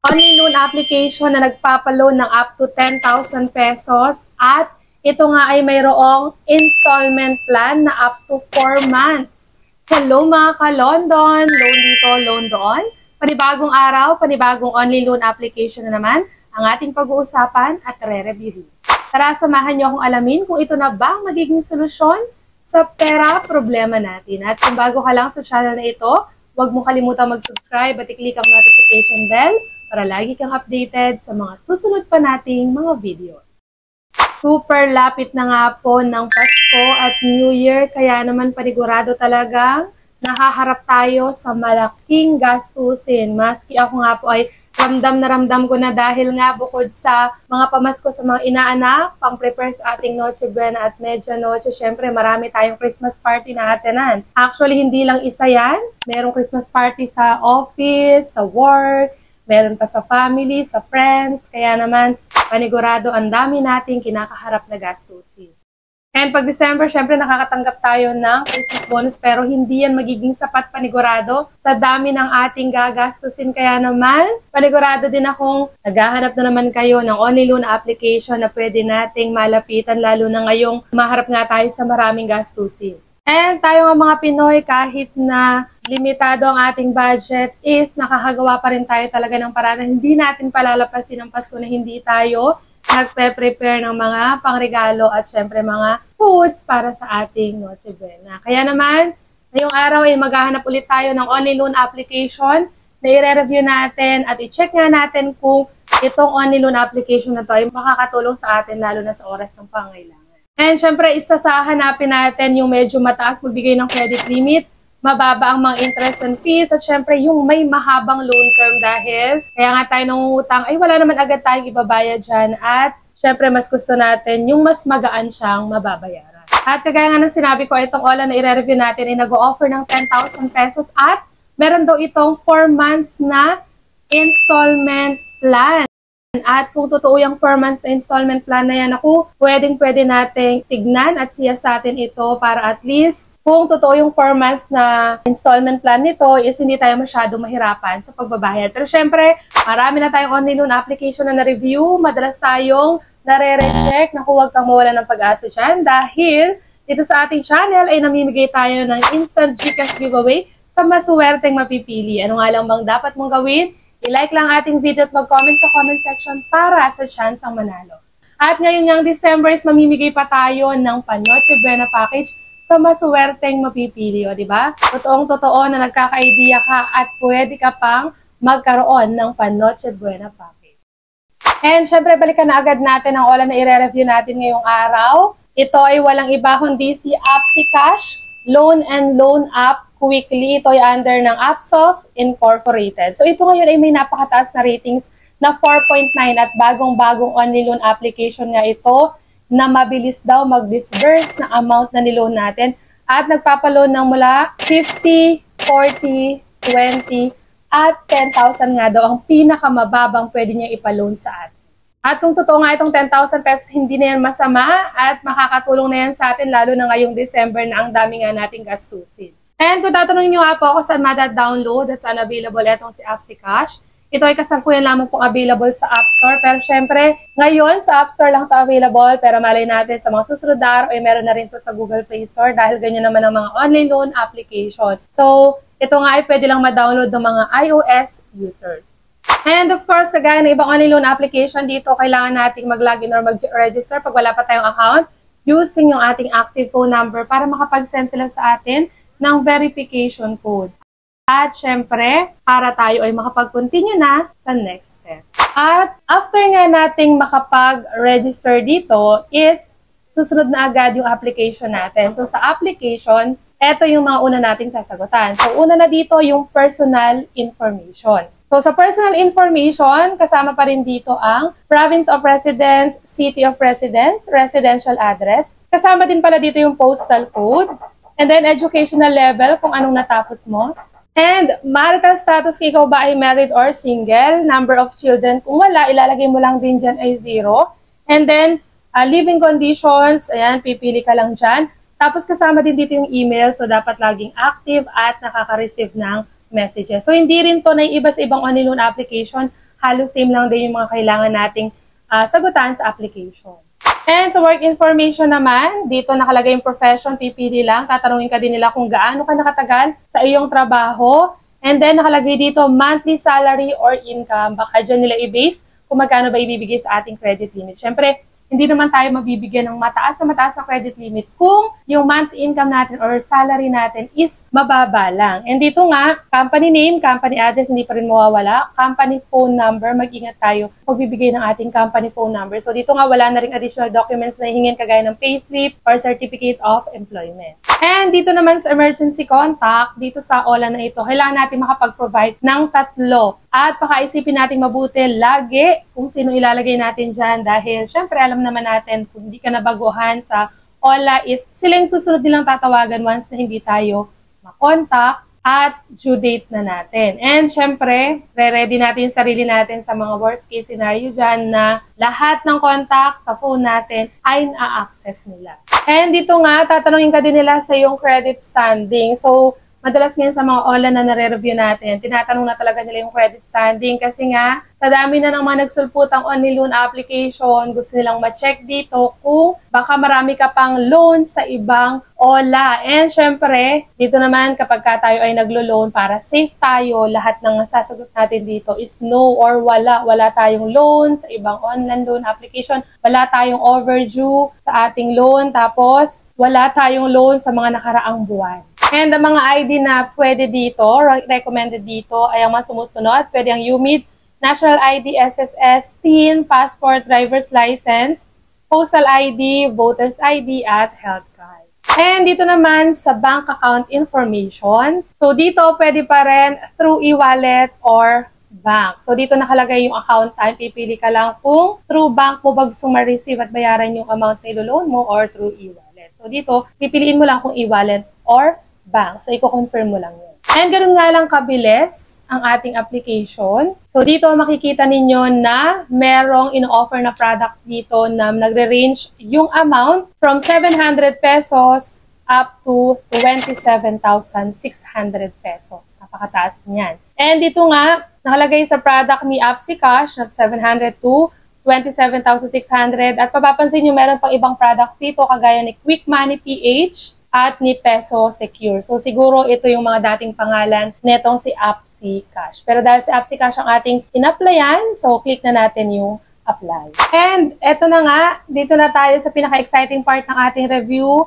Only loan application na nagpapaloan ng up to 10,000 pesos at ito nga ay mayroong installment plan na up to 4 months. Hello mga ka-London! Loan dito, loan doon. Panibagong araw, panibagong only loan application na naman ang ating pag-uusapan at re-review. Tara, samahan niyo akong alamin kung ito na ba ang magiging solusyon sa pera problema natin. At kung bago ka lang sa channel na ito, huwag mo kalimutang mag-subscribe at i-click ang notification bell para lagi kang updated sa mga susunod pa nating mga videos. Super lapit na nga po ng Pasko at New Year, kaya naman panigurado talagang nahaharap tayo sa malaking gastusin. Maski ako nga po ay ramdam ko na dahil nga bukod sa mga pamasko sa mga inaanak, pang-prepare sa ating Noche Buena at Media Noche, syempre marami tayong Christmas party na atenan. Actually, hindi lang isa yan. Merong Christmas party sa office, sa work, meron pa sa family, sa friends, kaya naman panigurado ang dami nating kinakaharap na gastusin. And pag December, syempre nakakatanggap tayo ng Christmas bonus pero hindi yan magiging sapat panigurado sa dami ng ating gagastusin. Kaya naman, panigurado din akong naghahanap na naman kayo ng only loan application na pwede nating malapitan lalo na ngayong maharap nga tayo sa maraming gastusin. And tayo nga mga Pinoy, kahit na limitado ang ating budget, is nakakagawa pa rin tayo talaga ng paraan. Hindi natin palalapasin ang Pasko na hindi tayo nagpe-prepare ng mga pangregalo at syempre mga foods para sa ating Noche Buena. Kaya naman, ngayong araw ay maghahanap ulit tayo ng only loan application na i-review natin at i-check nga natin kung itong only loan application na to ay makakatulong sa atin lalo na sa oras ng pangailangan. And syempre, isa sa hanapin natin yung medyo mataas magbigay ng credit limit, mababa ang mga interest and fees, at syempre yung may mahabang loan term dahil kaya nga tayo nangungutang ay wala naman agad tayong ibabayad dyan at syempre mas gusto natin yung mas magaan siyang mababayaran. At kagaya nga ng sinabi ko, itong OLA na i-review natin ay nag-o-offer ng 10,000 pesos at meron daw itong 4 months na installment plan. At kung totoo yung 4 months na installment plan na yan, pwedeng-pwede nating tignan at siyasatin ito para at least kung totoo yung 4 months na installment plan nito is hindi tayo masyadong mahirapan sa pagbabayad. Pero syempre, marami na tayong only loan application na na-review. Madalas tayong nare-reject na huwag kang mawala ng pag-asa dyan dahil dito sa ating channel ay namimigay tayo ng instant GCash giveaway sa masuwerteng mapipili. Ano nga lang bang dapat mong gawin? I-like lang ating video at mag-comment sa comment section para sa chance ang manalo. At ngayon ngang December is mamimigay pa tayo ng Noche Buena package sa masuwerteng mapipili, o diba? Totoong-totoo na nagkaka-idea ka at pwede ka pang magkaroon ng Noche Buena package. And syempre, balikan na agad natin ang OLA na i-review natin ngayong araw. Ito ay walang iba kundi si AppSiCash Loan and Loan App Quickly. Ito ay under ng Appsoft Incorporated. So ito ngayon ay may napakataas na ratings na 4.9 at bagong-bagong only loan application nga ito na mabilis daw mag-disburse na amount na niloan natin at nagpapaloan ng mula 50, 40, 20 at 10,000 nga daw ang pinakamababang pwede niya ipaloan sa atin. At kung totoo nga itong 10,000 pesos, hindi na yan masama at makakatulong na yan sa atin lalo na ngayong December na ang dami nga nating gastusin. And kung tatanungin nyo nga po ako saan mada-download at saan available itong si AppSiCash, ito ay kasalukuyan lamang pong available sa App Store. Pero syempre, ngayon sa App Store lang ito available. Pero malay natin sa mga susunod na araw ay meron na rin ito sa Google Play Store dahil ganyan naman ang mga online loan application. So, ito nga ay pwede lang ma-download ng mga iOS users. And of course, kagaya ng ibang online loan application, dito kailangan nating mag-login or mag-register pag wala pa tayong account using yung ating active phone number para makapag-send sila sa atin ng verification code. At syempre, para tayo ay makapag-continue na sa next step. At after nga nating makapag-register dito is susunod na agad yung application natin. So sa application, eto yung mga una nating sasagutan. So una na dito yung personal information. So sa personal information, kasama pa rin dito ang province of residence, city of residence, residential address. Kasama din pala dito yung postal code. And then, educational level, kung anong natapos mo. And, marital status, kung ikaw ba ay married or single. Number of children, kung wala, ilalagay mo lang din dyan ay 0. And then, living conditions, ayan, pipili ka lang dyan. Tapos, kasama din dito yung email, so dapat laging active at nakaka-receive ng messages. So, hindi rin to na iba sa ibang online loan application. halos same lang din yung mga kailangan nating sagutan sa application. And sa work information naman, dito nakalagay yung profession, pipili lang. Tatanungin ka din nila kung gaano ka nakatagal sa iyong trabaho. And then nakalagay dito monthly salary or income. Baka dyan nila i-base kung magkano ba ibibigay sa ating credit limit. Siyempre, hindi naman tayo mabibigyan ng mataas na credit limit kung yung monthly income natin or salary natin is mababa lang. And dito nga, company name, company address, hindi pa rin mawawala. Company phone number, mag-ingat tayo pagbibigay ng ating company phone number. So dito nga, wala na rin additional documents na hihingin kagaya ng payslip or certificate of employment. And dito naman sa emergency contact, dito sa OLA na ito, kailangan natin makapag-provide ng 3. At pakaisipin natin mabuti lagi kung sino ilalagay natin dyan dahil syempre alam naman natin kung hindi ka nabaguhan sa OLA is sila yung susunod nilang tatawagan once na hindi tayo makontak at due date na natin. And syempre, re-ready natin yung sarili natin sa mga worst case scenario dyan na lahat ng contact sa phone natin ay na-access nila. And dito nga, tatanungin ka din nila sa yung credit standing. So, madalas ngayon sa mga OLA na nare-review natin, tinatanong na talaga nila yung credit standing kasi nga, sa dami na ng mga nagsulputang only loan application, gusto nilang ma-check dito kung baka marami ka pang loan sa ibang OLA. And syempre, dito naman kapag tayo ay naglo-loan para safe tayo, lahat ng sasagot natin dito is no or wala. Wala tayong loan sa ibang online loan application, wala tayong overdue sa ating loan, tapos wala tayong loan sa mga nakaraang buwan. And ang mga ID na pwede dito, recommended dito, ay ang mga sumusunod. Pwede ang UMID, National ID, SSS, TIN, Passport, Driver's License, Postal ID, Voter's ID, at Health Card. And dito naman sa bank account information. So dito pwede pa rin through e-wallet or bank. So dito nakalagay yung account type. Pipili ka lang kung through bank mo ba gusto ma-receive at bayaran yung amount na ilo-loan mo or through e-wallet. So dito, pipiliin mo lang kung e-wallet or bank. So, i-confirm mo lang yun. And ganoon nga lang kabilis ang ating application. So, dito makikita ninyo na merong in-offer na products dito na nagre-range yung amount from 700 pesos up to 27,600 pesos. Napakataas niyan. And dito nga, nakalagay sa product ni AppsiCash na 700 to 27,600. At papapansin nyo, meron pang ibang products dito kagaya ni Quick Money PH at ni Peso Secure. So siguro ito yung mga dating pangalan netong si AppsiCash. Pero dahil si AppsiCash ang ating in-applyan, so click na natin yung apply. And eto na nga, dito na tayo sa pinaka-exciting part ng ating review.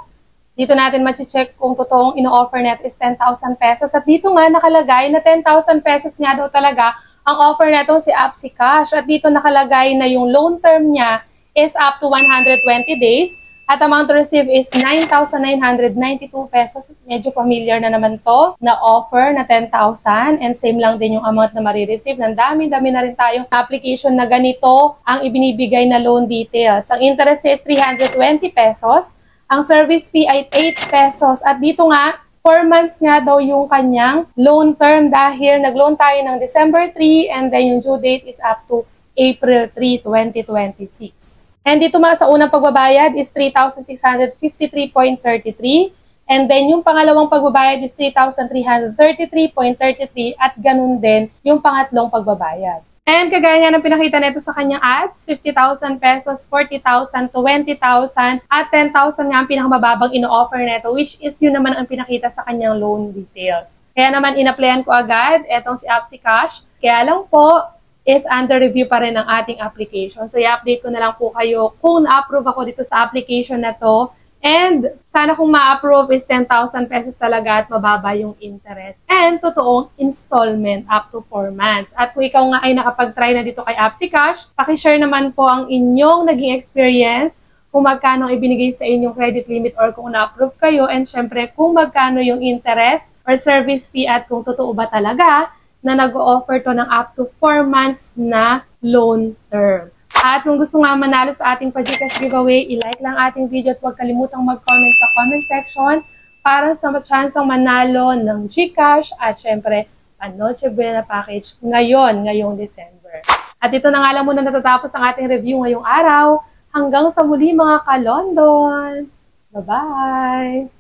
Dito natin ma-check kung totoong ino-offer net is 10,000 pesos. At dito nga nakalagay na 10,000 pesos nga daw talaga ang offer netong si AppsiCash. At dito nakalagay na yung loan term niya is up to 120 days. At amount to receive is 9,992 pesos. Medyo familiar na naman to na offer na 10,000 and same lang din yung amount na marireceive. Nandami-dami na rin tayong application na ganito ang ibinibigay na loan details. Ang interest is 320 pesos. Ang service fee ay 8 pesos. At dito nga, 4 months nga daw yung kanyang loan term dahil nag-loan tayo ng December 3 and then yung due date is up to April 3, 2026. And dito mga sa unang pagbabayad is 3,653.33. And then yung pangalawang pagbabayad is 3,333.33 at ganun din yung pangatlong pagbabayad. And kagaya nga ng pinakita nito sa kanyang ads, 50,000 pesos, 40,000, 20,000 at 10,000 nga ang pinakamababang ino-offer nito, which is yun naman ang pinakita sa kanyang loan details. Kaya naman in-applyan ko agad etong si AppsiCash. Kaya lang po, is under review pa rin ang ating application. So, i-update ko na lang po kayo kung na-approve ako dito sa application na to. And sana kung ma-approve is 10,000 pesos talaga at mababa yung interest. And totoong installment up to 4 months. At kung ikaw nga ay nakapag-try na dito kay AppsiCash, pakishare naman po ang inyong naging experience kung magkano ibinigay sa inyong credit limit or kung na-approve kayo. And syempre, kung magkano yung interest or service fee at kung totoo ba talaga na nag-o-offer to ng up to 4 months na loan term. At kung gusto nga manalo sa ating pa-GCash giveaway, i-like lang ating video at huwag kalimutang mag-comment sa comment section para sa chance-ang manalo ng GCash at syempre, ang Noche Buena package ngayong December. At ito na nga lang muna natatapos ang ating review ngayong araw. Hanggang sa muli mga ka-London! Bye-bye!